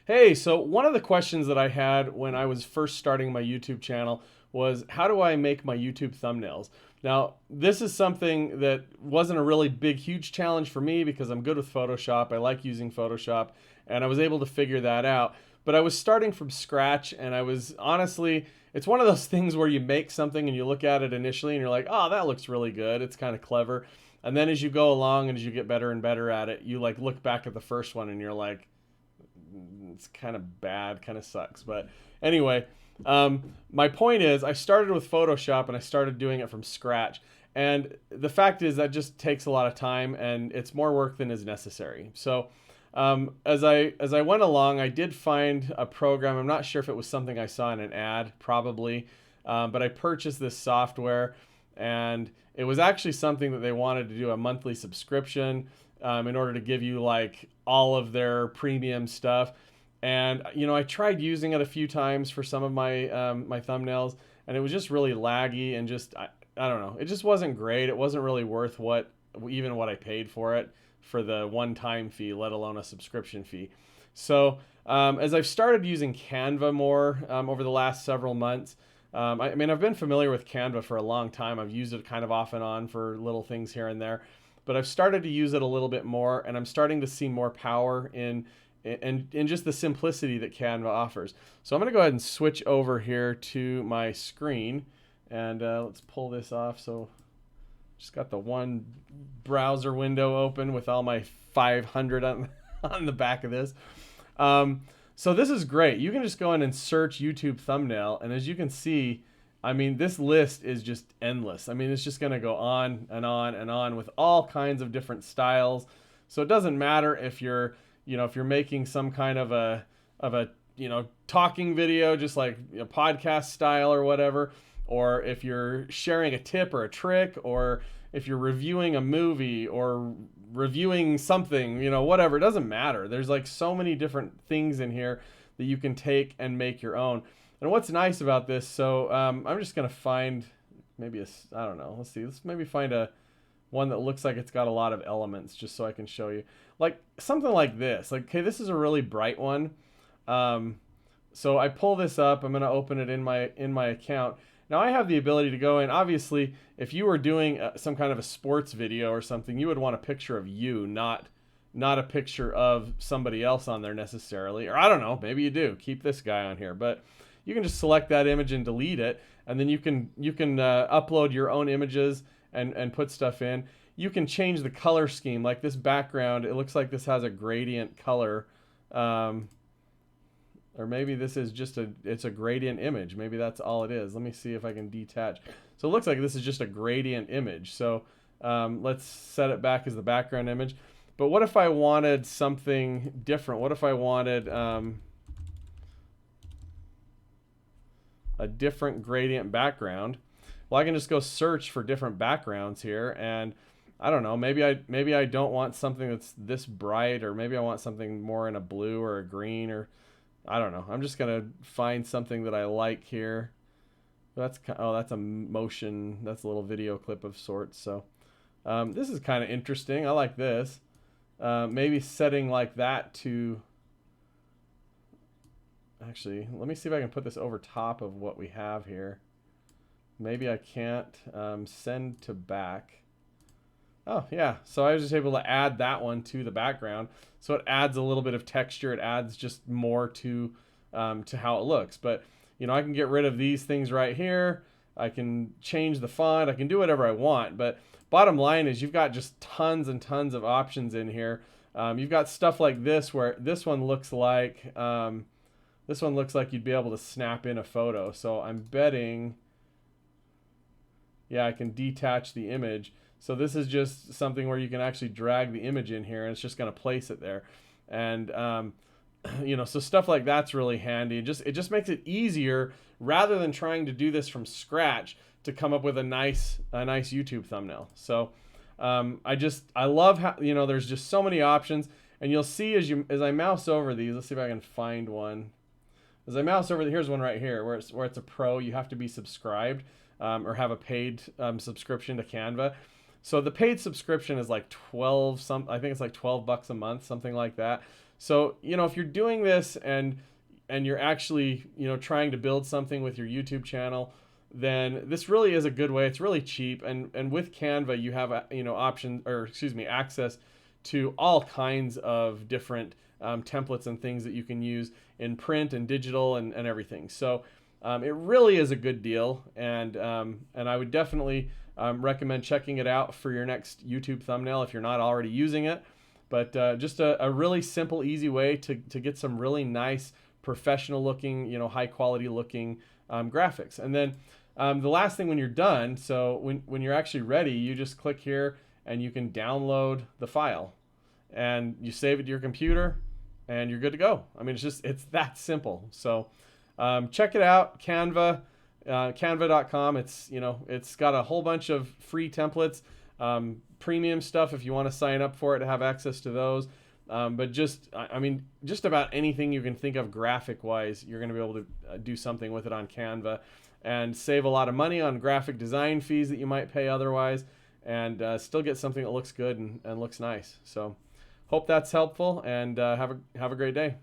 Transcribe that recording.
Hey, so one of the questions that I had when I was first starting my YouTube channel was how do I make my YouTube thumbnails? Now, this is something that wasn't a really big, huge challenge for me because I'm good with Photoshop. I like using Photoshop, and I was able to figure that out. But I was starting from scratch, and I was honestly, it's one of those things where you make something and you look at it initially and you're like, oh, that looks really good. It's kind of clever. And then as you go along and as you get better and better at it, you like look back at the first one and you're like, it's kind of bad, kind of sucks. But anyway, my point is, I started with Photoshop and I started doing it from scratch. And the fact is that just takes a lot of time and it's more work than is necessary. So as I went along, I did find a program. I'm not sure if it was something I saw in an ad, probably, but I purchased this software, and it was actually something that they wanted to do a monthly subscription in order to give you like all of their premium stuff. And I tried using it a few times for some of my thumbnails, and it was just really laggy and just I don't know. It just wasn't great. It wasn't really worth what I paid for it for the one-time fee, let alone a subscription fee. So as I've started using Canva more over the last several months, I mean, I've been familiar with Canva for a long time. I've used it kind of off and on for little things here and there, but I've started to use it a little bit more, and I'm starting to see more power in just the simplicity that Canva offers. So I'm going to go ahead and switch over here to my screen, and let's pull this off. So just got the one browser window open with all my 500 on the back of this. So this is great. You can just go in and search YouTube thumbnail, and as you can see, I mean, this list is just endless. I mean, it's just going to go on and on and on with all kinds of different styles. So it doesn't matter if you're making some kind of a talking video, just like podcast style or whatever, or if you're sharing a tip or a trick, or if you're reviewing a movie or reviewing something, whatever, it doesn't matter. There's like so many different things in here that you can take and make your own. And what's nice about this, so I'm just going to find maybe I don't know, let's maybe find one that looks like it's got a lot of elements just so I can show you. Like something like this, like, okay, this is a really bright one. So I pull this up, I'm going to open it in my account. Now I have the ability to go in. Obviously, if you were doing some kind of a sports video or something, you would want a picture of you, not a picture of somebody else on there necessarily. Or I don't know, maybe you do. Keep this guy on here. But you can just select that image and delete it, and then you can upload your own images and put stuff in. You can change the color scheme, like this background. It looks like this has a gradient color. Or maybe this is just it's a gradient image. Maybe that's all it is. Let me see if I can detach. So it looks like this is just a gradient image. So let's set it back as the background image. But what if I wanted something different? What if I wanted a different gradient background? Well, I can just go search for different backgrounds here, and I don't know, maybe I don't want something that's this bright, or maybe I want something more in a blue or a green, or I don't know. I'm just gonna find something that I like here. That's a motion. That's a little video clip of sorts. So this is kind of interesting. I like this. Maybe setting like that to. Actually, let me see if I can put this over top of what we have here. Maybe I can't. Send to back. Oh yeah, so I was just able to add that one to the background. So it adds a little bit of texture. It adds just more to how it looks. But I can get rid of these things right here. I can change the font. I can do whatever I want. But bottom line is you've got just tons and tons of options in here. You've got stuff like this where this one looks like you'd be able to snap in a photo. So I'm betting, yeah, I can detach the image. So this is just something where you can actually drag the image in here, and it's just going to place it there. And so stuff like that's really handy. It just makes it easier rather than trying to do this from scratch to come up with a nice YouTube thumbnail. So I love how there's just so many options, and you'll see as I mouse over these. Let's see if I can find one. As I mouse over, here's one right here where it's a pro. You have to be subscribed or have a paid subscription to Canva. So the paid subscription is like I think it's like $12 a month, something like that. So, if you're doing this and you're actually, trying to build something with your YouTube channel, then this really is a good way. It's really cheap, and with Canva you have access to all kinds of different templates and things that you can use in print and digital and everything. So it really is a good deal, and I would definitely recommend checking it out for your next YouTube thumbnail if you're not already using it. But just a really simple, easy way to get some really nice, professional looking, high quality looking graphics. And then the last thing when you're done, so when you're actually ready, you just click here and you can download the file and you save it to your computer and you're good to go. I mean, it's that simple. So check it out, Canva, canva.com. It's got a whole bunch of free templates, premium stuff if you want to sign up for it to have access to those. But just about anything you can think of graphic wise, you're going to be able to do something with it on Canva and save a lot of money on graphic design fees that you might pay otherwise, and still get something that looks good and looks nice. So hope that's helpful, and have a great day.